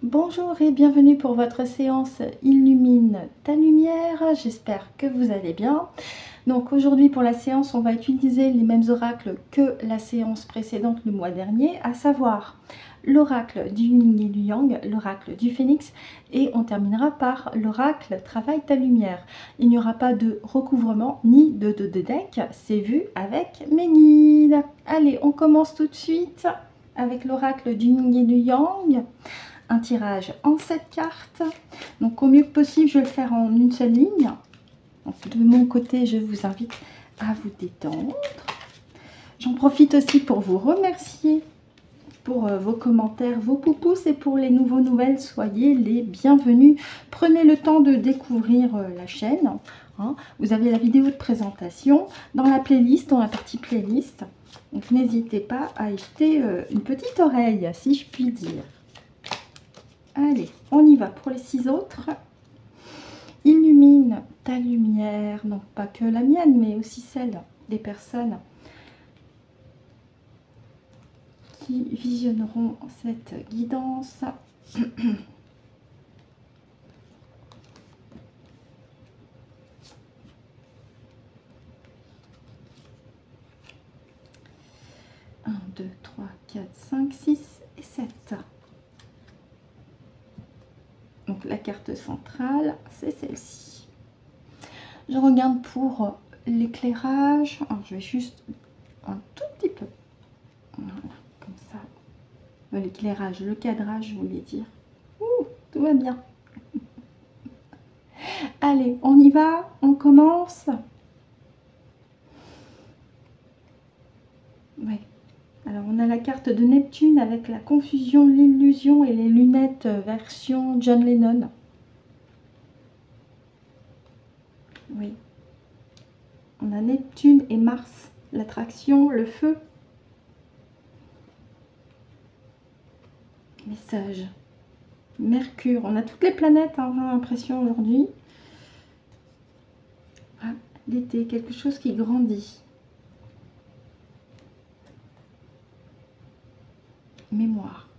Bonjour et bienvenue pour votre séance Illumine ta lumière. J'espère que vous allez bien. Donc aujourd'hui pour la séance, on va utiliser les mêmes oracles que la séance précédente le mois dernier, à savoir l'oracle du Yin et du Yang, l'oracle du Phénix, et on terminera par l'oracle Travaille ta lumière. Il n'y aura pas de recouvrement ni de deck, c'est vu avec mes guides. Allez, on commence tout de suite avec l'oracle du Yin et du Yang. Un tirage en 7 cartes. Donc au mieux que possible, je vais le faire en une seule ligne. Donc, de mon côté, je vous invite à vous détendre. J'en profite aussi pour vous remercier pour vos commentaires, vos pouces, et pour les nouvelles, soyez les bienvenus. Prenez le temps de découvrir la chaîne. Vous avez la vidéo de présentation dans la playlist, dans la partie playlist. Donc n'hésitez pas à y jeter une petite oreille, si je puis dire. Allez, on y va pour les 6 autres. Illumine ta lumière, non pas que la mienne, mais aussi celle des personnes qui visionneront cette guidance. Un, 2, 3, 4, 5, 6 et 7. Donc la carte centrale, c'est celle-ci. Je regarde pour l'éclairage. Je vais juste un tout petit peu. Voilà, comme ça. L'éclairage, le cadrage, je voulais dire. Ouh, tout va bien. Allez, on y va, on commence. Ouais. Alors, on a la carte de Neptune avec la confusion, l'illusion et les lunettes version John Lennon. Oui. On a Neptune et Mars, l'attraction, le feu. Message. Mercure. On a toutes les planètes, j'ai l'impression, aujourd'hui. Ah, l'été, quelque chose qui grandit. Mémoire.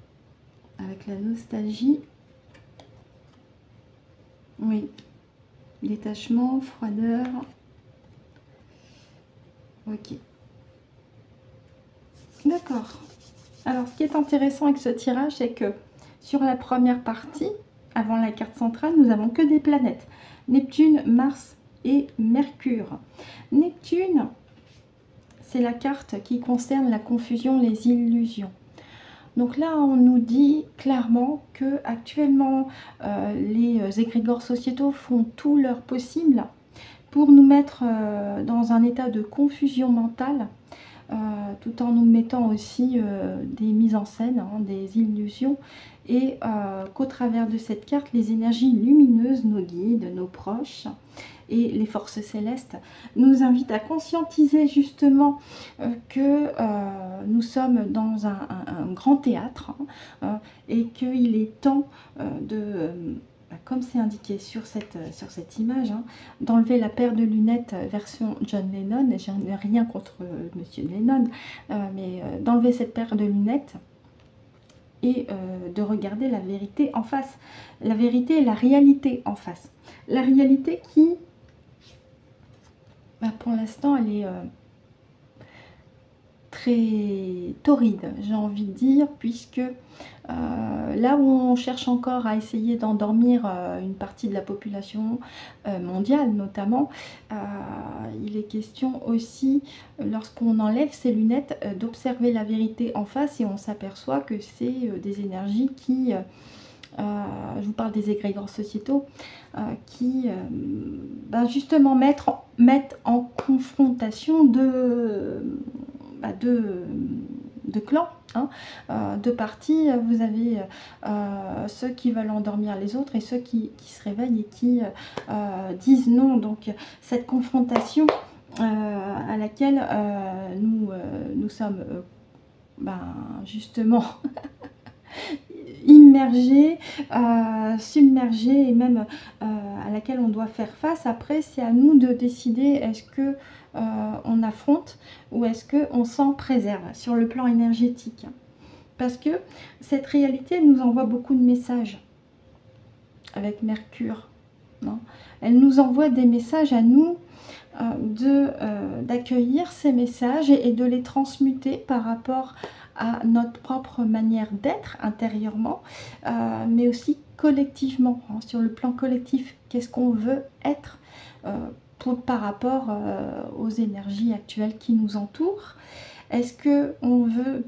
Avec la nostalgie. Oui. Détachement, froideur. Ok. D'accord. Alors, ce qui est intéressant avec ce tirage, c'est que sur la première partie, avant la carte centrale, nous avons que des planètes. Neptune, Mars et Mercure. Neptune, c'est la carte qui concerne la confusion, les illusions. Donc là, on nous dit clairement que actuellement, les égrégores sociétaux font tout leur possible pour nous mettre dans un état de confusion mentale, tout en nous mettant aussi des mises en scène, des illusions, et qu'au travers de cette carte, les énergies lumineuses, nos guides, nos proches et les forces célestes nous invitent à conscientiser justement que nous sommes dans un grand théâtre, et qu'il est temps comme c'est indiqué sur cette image, d'enlever la paire de lunettes version John Lennon. Je n'ai rien contre Monsieur Lennon, mais d'enlever cette paire de lunettes et de regarder la vérité en face. La vérité et la réalité en face. La réalité qui, pour l'instant, elle est très torride, j'ai envie de dire, puisque là où on cherche encore à essayer d'endormir une partie de la population mondiale notamment, il est question aussi, lorsqu'on enlève ces lunettes, d'observer la vérité en face, et on s'aperçoit que c'est des énergies qui, je vous parle des égrégores sociétaux, qui justement mettent en confrontation de clans, de parties. Vous avez ceux qui veulent endormir les autres et ceux qui se réveillent et qui disent non. Donc cette confrontation à laquelle nous sommes justement immergés, submergés, et même à laquelle on doit faire face. Après, c'est à nous de décider, est-ce que on affronte ou est-ce qu'on s'en préserve sur le plan énergétique. Parce que cette réalité, elle nous envoie beaucoup de messages avec Mercure. Non, elle nous envoie des messages à nous, d'accueillir ces messages et de les transmuter par rapport à notre propre manière d'être intérieurement, mais aussi collectivement, hein, sur le plan collectif. Qu'est-ce qu'on veut être par rapport aux énergies actuelles qui nous entourent? Est-ce qu'on veut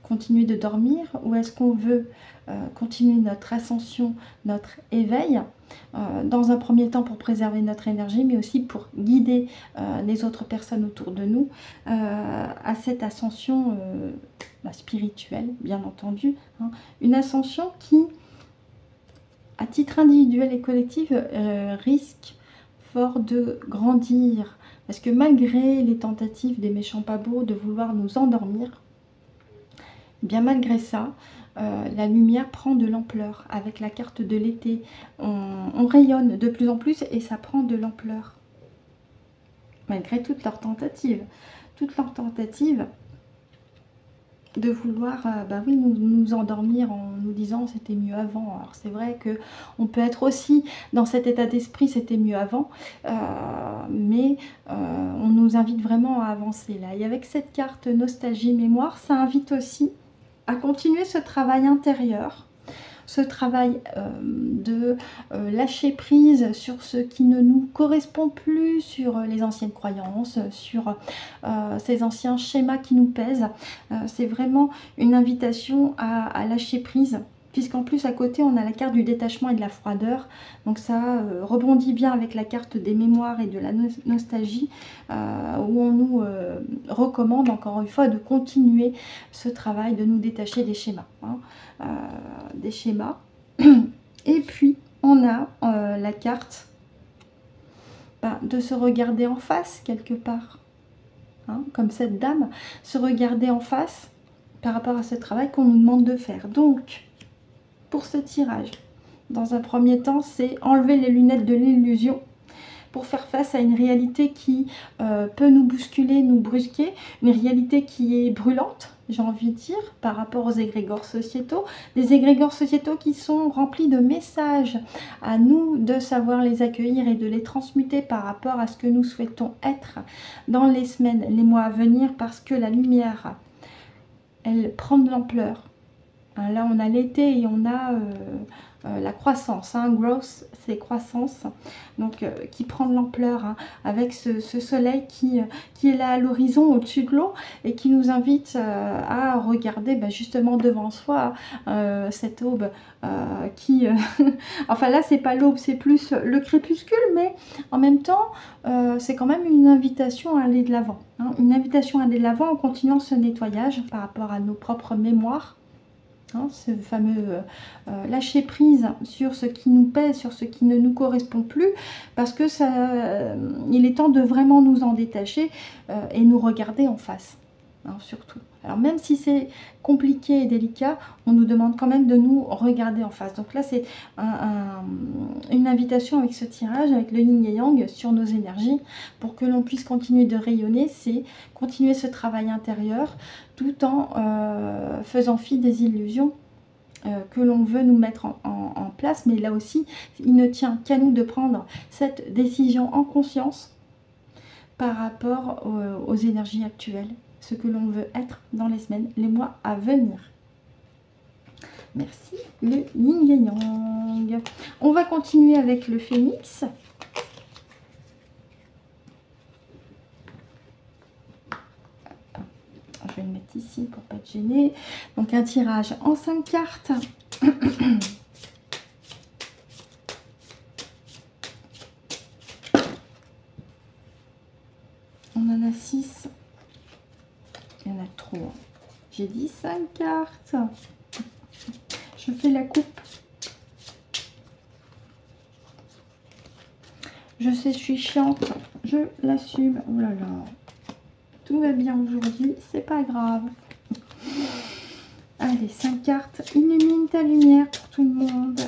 continuer de dormir ou est-ce qu'on veut continuer notre ascension, notre éveil, dans un premier temps pour préserver notre énergie, mais aussi pour guider les autres personnes autour de nous à cette ascension spirituelle, bien entendu, hein. Une ascension qui, à titre individuel et collectif, risque fort de grandir, parce que malgré les tentatives des méchants pas beaux de vouloir nous endormir, bien malgré ça, la lumière prend de l'ampleur. Avec la carte de l'été, on rayonne de plus en plus et ça prend de l'ampleur. Malgré toutes leurs tentatives. Toutes leurs tentatives de vouloir oui, nous endormir en nous disant c'était mieux avant. Alors c'est vrai qu'on peut être aussi dans cet état d'esprit, c'était mieux avant, mais on nous invite vraiment à avancer là. Et avec cette carte nostalgie mémoire, ça invite aussi à continuer ce travail intérieur, ce travail de lâcher prise sur ce qui ne nous correspond plus, sur les anciennes croyances, sur ces anciens schémas qui nous pèsent. C'est vraiment une invitation à lâcher prise, puisqu'en plus à côté on a la carte du détachement et de la froideur, donc ça rebondit bien avec la carte des mémoires et de la nostalgie, où on nous recommande encore une fois de continuer ce travail, de nous détacher des schémas, hein, des schémas. Et puis on a la carte de se regarder en face quelque part, hein, comme cette dame, se regarder en face par rapport à ce travail qu'on nous demande de faire. Donc pour ce tirage, dans un premier temps, c'est enlever les lunettes de l'illusion pour faire face à une réalité qui peut nous bousculer, nous brusquer, une réalité qui est brûlante, j'ai envie de dire, par rapport aux égrégores sociétaux, des égrégores sociétaux qui sont remplis de messages, à nous de savoir les accueillir et de les transmuter par rapport à ce que nous souhaitons être dans les semaines, les mois à venir, parce que la lumière, elle prend de l'ampleur. Là, on a l'été et on a la croissance. Hein. Growth, c'est croissance. Donc, qui prend de l'ampleur, hein, avec ce soleil qui est là à l'horizon, au-dessus de l'eau, et qui nous invite à regarder justement devant soi cette aube qui... enfin là, c'est pas l'aube, c'est plus le crépuscule, mais en même temps, c'est quand même une invitation à aller de l'avant. Hein, une invitation à aller de l'avant en continuant ce nettoyage par rapport à nos propres mémoires. Hein, ce fameux lâcher prise sur ce qui nous pèse, sur ce qui ne nous correspond plus, parce que il est temps de vraiment nous en détacher et nous regarder en face, hein, surtout. Alors même si c'est compliqué et délicat, on nous demande quand même de nous regarder en face. Donc là, c'est une invitation avec ce tirage, avec le yin et yang sur nos énergies, pour que l'on puisse continuer de rayonner, c'est continuer ce travail intérieur, tout en faisant fi des illusions que l'on veut nous mettre en place. Mais là aussi, il ne tient qu'à nous de prendre cette décision en conscience par rapport aux énergies actuelles, ce que l'on veut être dans les semaines, les mois à venir. Merci, le yin et yang. On va continuer avec le phénix. Je vais le mettre ici pour pas être gênée. Donc un tirage en 5 cartes. On en a 6. Il y en a trop. J'ai dit 5 cartes. Je fais la coupe. Je sais, je suis chiante. Je l'assume. Oh là là. Tout va bien aujourd'hui, c'est pas grave. Allez, 5 cartes. Illumine ta lumière pour tout le monde.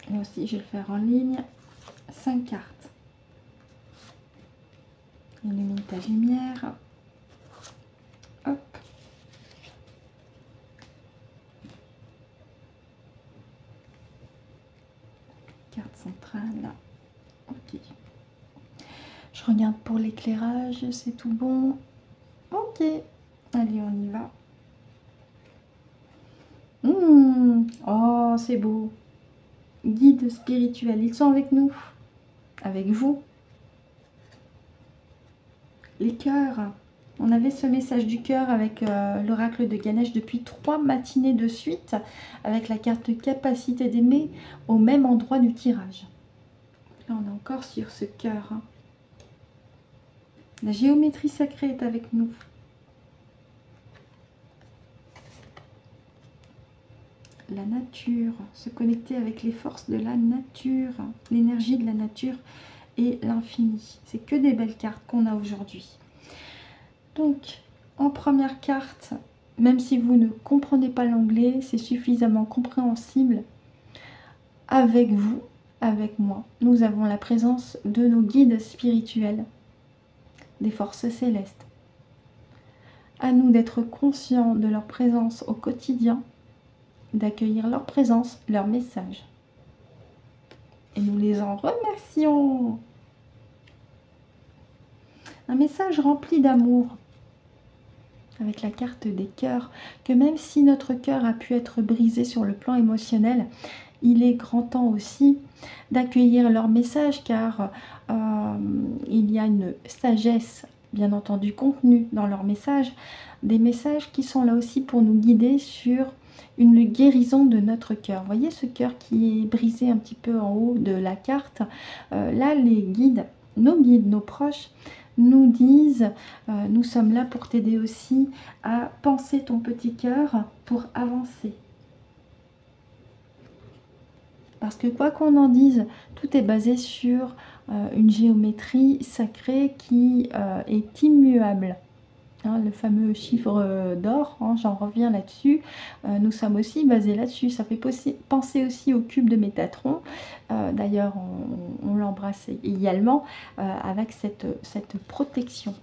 Moi aussi, je vais le faire en ligne. 5 cartes. ta lumière. Hop. Carte centrale. Ok. Je regarde pour l'éclairage, c'est tout bon. Ok. Allez, on y va. Oh, c'est beau. Guides spirituels, ils sont avec nous. Avec vous. Les cœurs. On avait ce message du cœur avec l'oracle de Ganesh depuis 3 matinées de suite, avec la carte capacité d'aimer au même endroit du tirage. Là, on est encore sur ce cœur. Hein. La géométrie sacrée est avec nous. La nature, se connecter avec les forces de la nature, l'énergie de la nature et l'infini. C'est que des belles cartes qu'on a aujourd'hui. Donc, en première carte, même si vous ne comprenez pas l'anglais, c'est suffisamment compréhensible. Avec vous, avec moi, nous avons la présence de nos guides spirituels, des forces célestes. À nous d'être conscients de leur présence au quotidien, d'accueillir leur présence, leur message. Et nous les en remercions. Un message rempli d'amour, avec la carte des cœurs, que même si notre cœur a pu être brisé sur le plan émotionnel, il est grand temps aussi d'accueillir leur message, car il y a une sagesse, bien entendu, contenue dans leur message, des messages qui sont là aussi pour nous guider sur une guérison de notre cœur. Vous voyez ce cœur qui est brisé un petit peu en haut de la carte. Là, les guides, nos proches, nous disent, nous sommes là pour t'aider aussi à penser ton petit cœur pour avancer. Parce que quoi qu'on en dise, tout est basé sur une géométrie sacrée qui est immuable. Hein, le fameux chiffre d'or, hein, j'en reviens là-dessus. Nous sommes aussi basés là-dessus. Ça fait penser aussi au cube de Métatron. D'ailleurs, on l'embrasse également avec cette protection.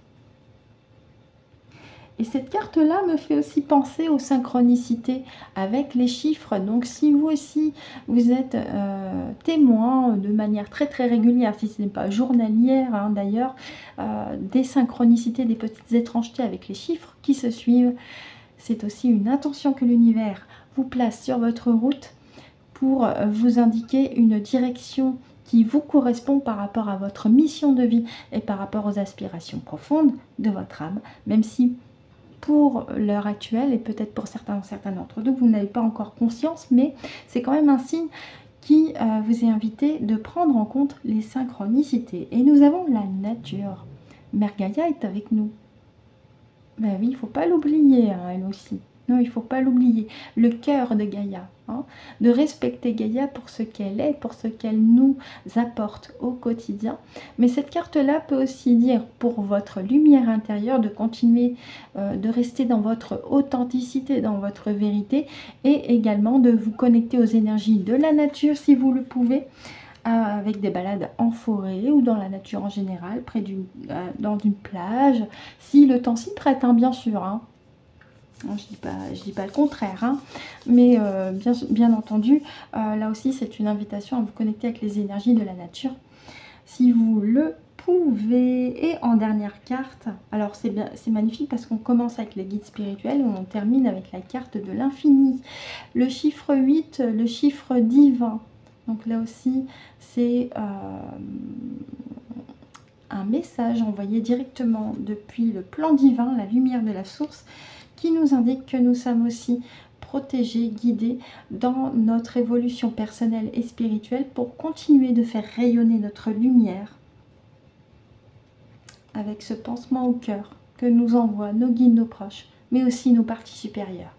Et cette carte-là me fait aussi penser aux synchronicités avec les chiffres. Donc si vous aussi, vous êtes témoin de manière très très régulière, si ce n'est pas journalière hein, d'ailleurs, des synchronicités, des petites étrangetés avec les chiffres qui se suivent, c'est aussi une intention que l'univers vous place sur votre route pour vous indiquer une direction qui vous correspond par rapport à votre mission de vie et par rapport aux aspirations profondes de votre âme, même si pour l'heure actuelle, et peut-être pour certains d'entre vous, vous n'avez pas encore conscience, mais c'est quand même un signe qui vous est invité de prendre en compte les synchronicités. Et nous avons la nature. Mère Gaïa est avec nous. Ben oui, il ne faut pas l'oublier, hein, elle aussi. Non, il ne faut pas l'oublier. Le cœur de Gaïa, hein, de respecter Gaïa pour ce qu'elle est, pour ce qu'elle nous apporte au quotidien. Mais cette carte-là peut aussi dire pour votre lumière intérieure de continuer de rester dans votre authenticité, dans votre vérité et également de vous connecter aux énergies de la nature si vous le pouvez, avec des balades en forêt ou dans la nature en général, dans une plage, si le temps s'y prête, hein, bien sûr. Hein. Je dis pas le contraire, hein, mais bien entendu, là aussi c'est une invitation à vous connecter avec les énergies de la nature, si vous le pouvez. Et en dernière carte, alors c'est magnifique parce qu'on commence avec les guides spirituels et on termine avec la carte de l'infini, le chiffre 8, le chiffre divin. Donc là aussi c'est un message envoyé directement depuis le plan divin, la lumière de la source, qui nous indique que nous sommes aussi protégés, guidés dans notre évolution personnelle et spirituelle pour continuer de faire rayonner notre lumière avec ce pansement au cœur que nous envoient nos guides, nos proches, mais aussi nos parties supérieures.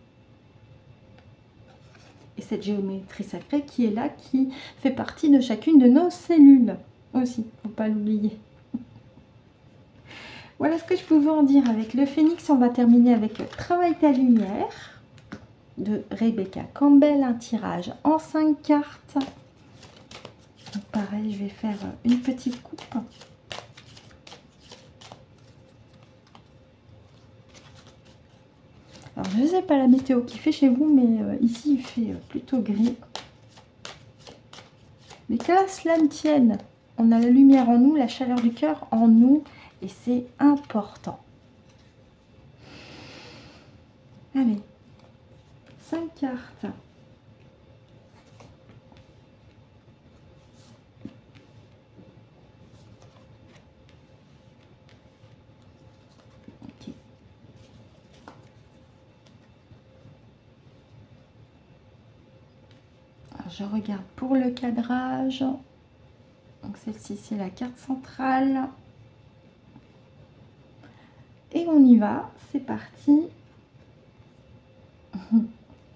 Et cette géométrie sacrée qui est là, qui fait partie de chacune de nos cellules aussi, il ne faut pas l'oublier. Voilà ce que je pouvais en dire avec le phénix. On va terminer avec Travaille ta lumière de Rebecca Campbell, un tirage en 5 cartes. Donc pareil, je vais faire une petite coupe. je ne sais pas la météo qui fait chez vous, mais ici il fait plutôt gris. Mais qu'à cela ne tienne, on a la lumière en nous, la chaleur du cœur en nous, et c'est important. Allez, 5 cartes. Ok. Alors, je regarde pour le cadrage. Donc celle-ci, c'est la carte centrale. Et on y va, c'est parti.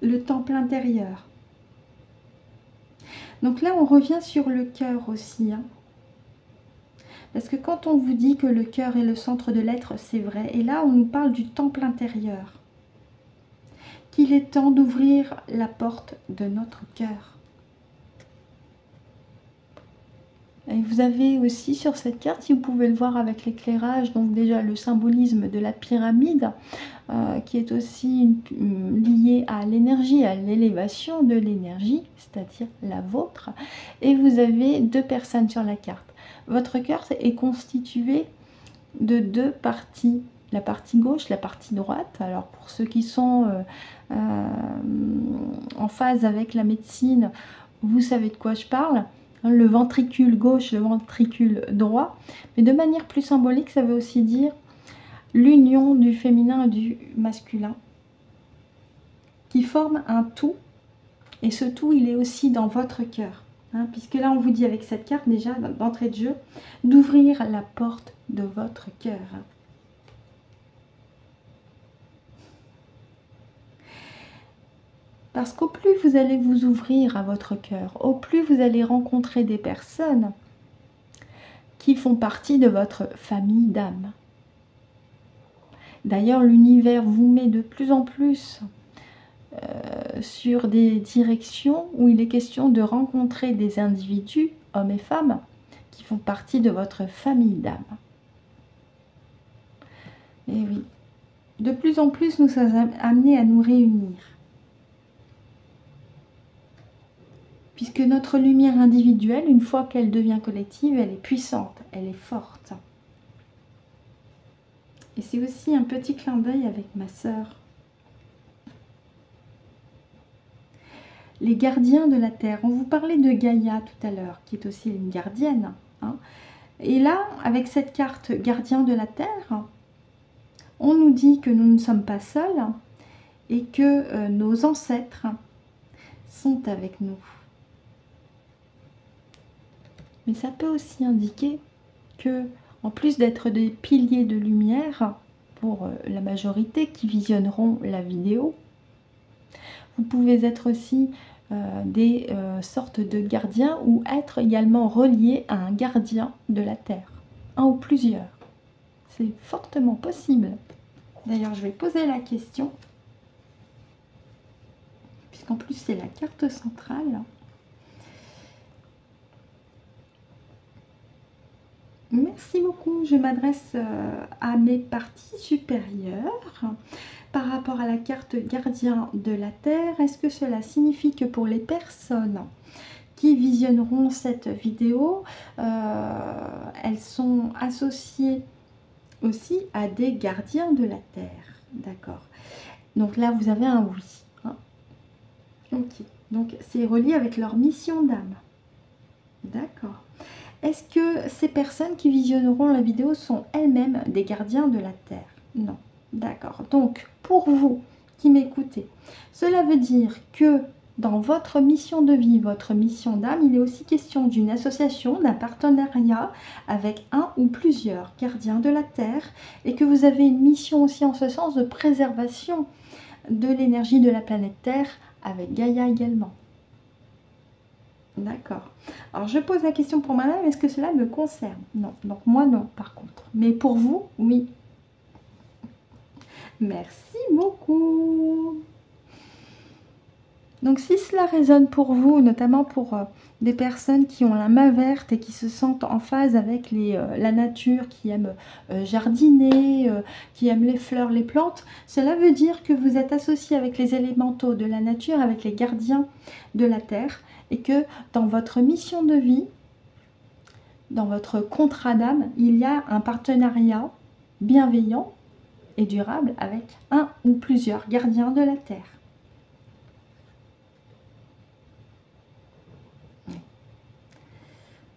Le temple intérieur. Donc là, on revient sur le cœur aussi. Hein. Parce que quand on vous dit que le cœur est le centre de l'être, c'est vrai. Et là, on nous parle du temple intérieur. Qu'il est temps d'ouvrir la porte de notre cœur. Et vous avez aussi sur cette carte, si vous pouvez le voir avec l'éclairage, donc déjà le symbolisme de la pyramide, qui est aussi lié à l'énergie, à l'élévation de l'énergie, c'est-à-dire la vôtre. Et vous avez 2 personnes sur la carte. Votre cœur est constitué de 2 parties, la partie gauche, la partie droite. Alors pour ceux qui sont en phase avec la médecine, vous savez de quoi je parle. Le ventricule gauche, le ventricule droit. Mais de manière plus symbolique, ça veut aussi dire l'union du féminin et du masculin qui forment un tout. Et ce tout, il est aussi dans votre cœur. Hein, puisque là, on vous dit avec cette carte, déjà, d'entrée de jeu, d'ouvrir la porte de votre cœur. Parce qu'au plus vous allez vous ouvrir à votre cœur, au plus vous allez rencontrer des personnes qui font partie de votre famille d'âme. D'ailleurs, l'univers vous met de plus en plus sur des directions où il est question de rencontrer des individus, hommes et femmes, qui font partie de votre famille d'âme. Et oui, de plus en plus nous sommes amenés à nous réunir. Puisque notre lumière individuelle, une fois qu'elle devient collective, elle est puissante, elle est forte. Et c'est aussi un petit clin d'œil avec ma sœur. Les gardiens de la Terre. On vous parlait de Gaïa tout à l'heure, qui est aussi une gardienne. Hein. Et là, avec cette carte gardien de la Terre, on nous dit que nous ne sommes pas seuls et que nos ancêtres sont avec nous. Mais ça peut aussi indiquer que, en plus d'être des piliers de lumière pour la majorité qui visionneront la vidéo, vous pouvez être aussi des sortes de gardiens ou être également reliés à un gardien de la Terre, un ou plusieurs. C'est fortement possible. D'ailleurs, je vais poser la question, puisqu'en plus c'est la carte centrale. Merci beaucoup. Je m'adresse à mes parties supérieures. Par rapport à la carte gardien de la Terre, est-ce que cela signifie que pour les personnes qui visionneront cette vidéo, elles sont associées aussi à des gardiens de la Terre? D'accord. Donc là, vous avez un oui. Hein. Ok. Donc c'est relié avec leur mission d'âme. D'accord. Est-ce que ces personnes qui visionneront la vidéo sont elles-mêmes des gardiens de la Terre? Non. D'accord. Donc, pour vous qui m'écoutez, cela veut dire que dans votre mission de vie, votre mission d'âme, il est aussi question d'une association, d'un partenariat avec un ou plusieurs gardiens de la Terre et que vous avez une mission aussi en ce sens de préservation de l'énergie de la planète Terre avec Gaïa également. D'accord. Alors, je pose la question pour moi-même, est-ce que cela me concerne? Non. Donc, moi, non, par contre. Mais pour vous, oui. Merci beaucoup. Donc si cela résonne pour vous, notamment pour des personnes qui ont la main verte et qui se sentent en phase avec la nature, qui aiment jardiner, qui aiment les fleurs, les plantes, cela veut dire que vous êtes associé avec les élémentaux de la nature, avec les gardiens de la terre, et que dans votre mission de vie, dans votre contrat d'âme, il y a un partenariat bienveillant et durable avec un ou plusieurs gardiens de la terre.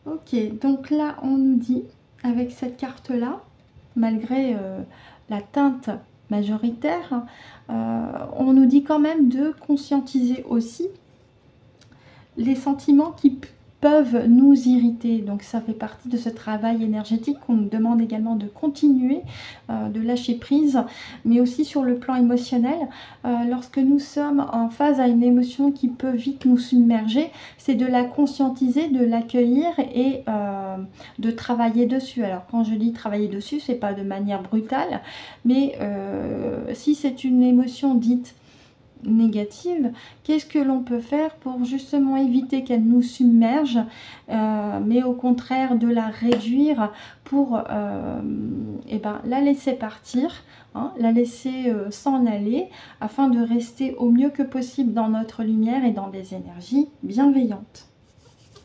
Ok, donc là on nous dit, avec cette carte-là, malgré la teinte majoritaire, on nous dit quand même de conscientiser aussi les sentiments qui peuvent nous irriter. Donc ça fait partie de ce travail énergétique qu'on nous demande également de continuer, de lâcher prise, mais aussi sur le plan émotionnel. Lorsque nous sommes en phase à une émotion qui peut vite nous submerger, c'est de la conscientiser, de l'accueillir et de travailler dessus. Alors quand je dis travailler dessus, c'est pas de manière brutale, mais si c'est une émotion dite négative, qu'est-ce que l'on peut faire pour justement éviter qu'elle nous submerge, mais au contraire de la réduire pour la laisser partir, hein, la laisser s'en aller, afin de rester au mieux que possible dans notre lumière et dans des énergies bienveillantes.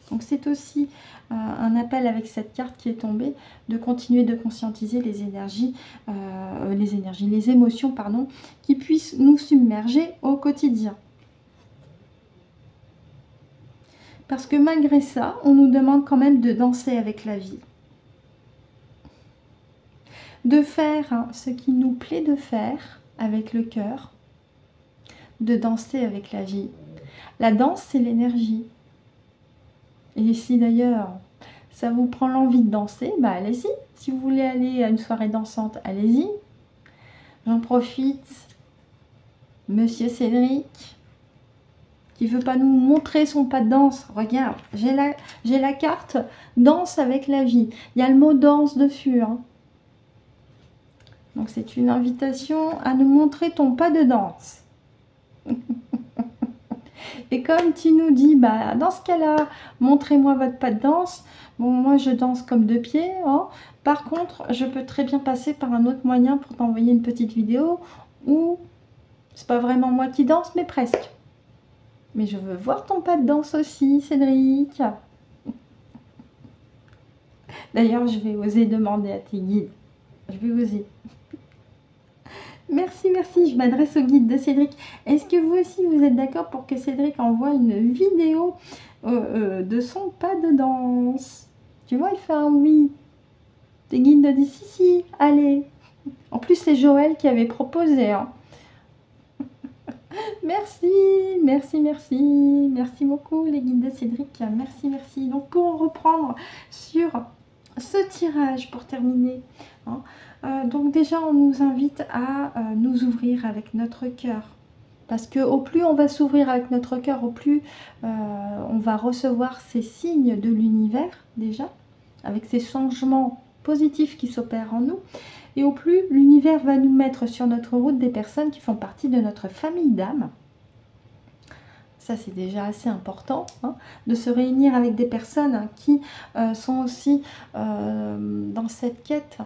Donc c'est aussi un appel avec cette carte qui est tombée, de continuer de conscientiser les émotions, pardon, qui puissent nous submerger au quotidien. Parce que malgré ça, on nous demande quand même de danser avec la vie. De faire ce qui nous plaît de faire avec le cœur, de danser avec la vie. La danse, c'est l'énergie. Et si d'ailleurs ça vous prend l'envie de danser, bah allez-y. Si vous voulez aller à une soirée dansante, allez-y. J'en profite. Monsieur Cédric, qui veut pas nous montrer son pas de danse. Regarde, j'ai la carte danse avec la vie. Il y a le mot danse dessus. Hein. Donc c'est une invitation à nous montrer ton pas de danse. Et comme tu nous dis, bah, dans ce cas-là, montrez-moi votre pas de danse. Bon, moi, je danse comme deux pieds. Hein. Par contre, je peux très bien passer par un autre moyen pour t'envoyer une petite vidéo où c'est pas vraiment moi qui danse, mais presque. Mais je veux voir ton pas de danse aussi, Cédric. D'ailleurs, je vais oser demander à tes guides. Je vais oser. Merci, merci. Je m'adresse au guide de Cédric. Est-ce que vous aussi, vous êtes d'accord pour que Cédric envoie une vidéo de son pas de danse? Tu vois, il fait un oui. Tes guides me disent si, allez. En plus, c'est Joël qui avait proposé. Hein. Merci, merci, merci. Merci beaucoup, les guides de Cédric. Merci, merci. Donc, pour reprendre sur ce tirage, pour terminer, hein, donc déjà on nous invite à nous ouvrir avec notre cœur, parce que au plus on va s'ouvrir avec notre cœur, au plus on va recevoir ces signes de l'univers déjà, avec ces changements positifs qui s'opèrent en nous, et au plus l'univers va nous mettre sur notre route des personnes qui font partie de notre famille d'âme. Ça, c'est déjà assez important, hein, de se réunir avec des personnes qui sont aussi dans cette quête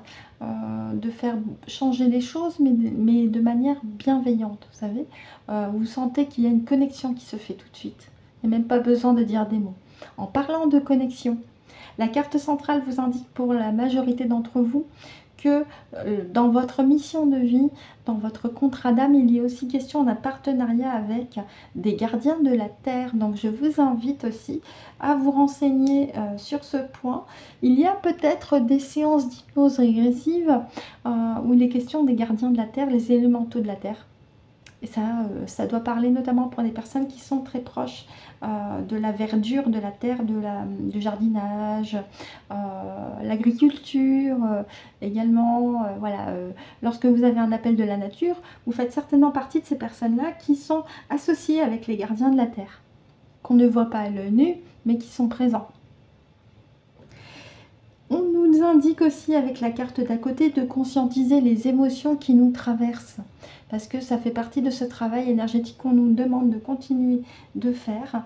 de faire changer les choses, mais de manière bienveillante, vous savez. Vous sentez qu'il y a une connexion qui se fait tout de suite. Il n'y a même pas besoin de dire des mots. En parlant de connexion, la carte centrale vous indique pour la majorité d'entre vous que dans votre mission de vie, dans votre contrat d'âme, il y a aussi question d'un partenariat avec des gardiens de la Terre. Donc je vous invite aussi à vous renseigner sur ce point. Il y a peut-être des séances d'hypnose régressive où il est question des gardiens de la Terre, les élémentaux de la Terre. Et ça doit parler notamment pour des personnes qui sont très proches de la verdure, de la terre, du jardinage, l'agriculture également. Voilà, lorsque vous avez un appel de la nature, vous faites certainement partie de ces personnes-là qui sont associées avec les gardiens de la terre, qu'on ne voit pas à l'œil nu, mais qui sont présents. On nous nous indique aussi avec la carte d'à côté de conscientiser les émotions qui nous traversent. Parce que ça fait partie de ce travail énergétique qu'on nous demande de continuer de faire.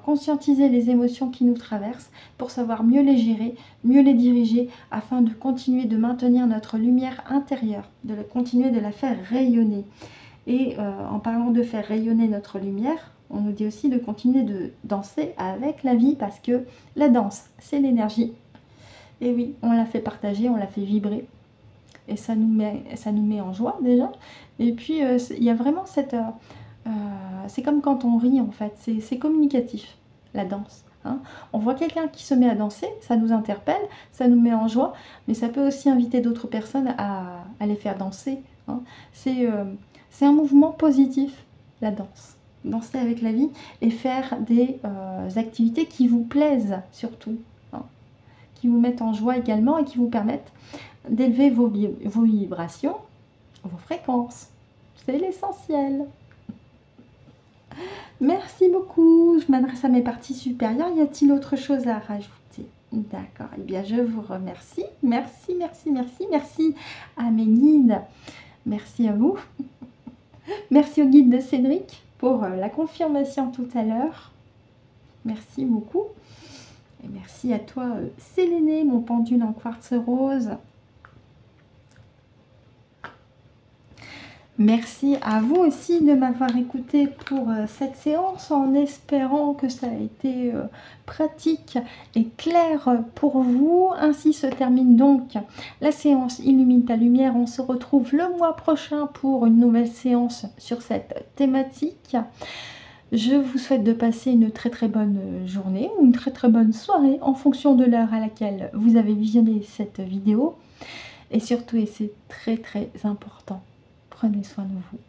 Conscientiser les émotions qui nous traversent pour savoir mieux les gérer, mieux les diriger, afin de continuer de maintenir notre lumière intérieure, de continuer de la faire rayonner. Et en parlant de faire rayonner notre lumière, on nous dit aussi de continuer de danser avec la vie, parce que la danse, c'est l'énergie. Et oui, on la fait partager, on la fait vibrer. Et ça nous met en joie déjà. Et puis, il y a vraiment cette... c'est comme quand on rit en fait, c'est communicatif, la danse. Hein. On voit quelqu'un qui se met à danser, ça nous interpelle, ça nous met en joie, mais ça peut aussi inviter d'autres personnes à les faire danser. Hein. C'est un mouvement positif, la danse. Danser avec la vie et faire des activités qui vous plaisent surtout, hein, qui vous mettent en joie également et qui vous permettent d'élever vos vibrations, vos fréquences. C'est l'essentiel. Merci beaucoup. Je m'adresse à mes parties supérieures. Y a-t-il autre chose à rajouter? D'accord. Eh bien, je vous remercie. Merci, merci, merci. Merci à mes guides. Merci à vous. Merci au guide de Cédric pour la confirmation tout à l'heure. Merci beaucoup. Et merci à toi, Séléné, mon pendule en quartz rose. Merci à vous aussi de m'avoir écouté pour cette séance, en espérant que ça a été pratique et clair pour vous. Ainsi se termine donc la séance Illumine ta lumière. On se retrouve le mois prochain pour une nouvelle séance sur cette thématique. Je vous souhaite de passer une très très bonne journée ou une très très bonne soirée en fonction de l'heure à laquelle vous avez visionné cette vidéo. Et surtout, et c'est très très important, prenez soin de vous.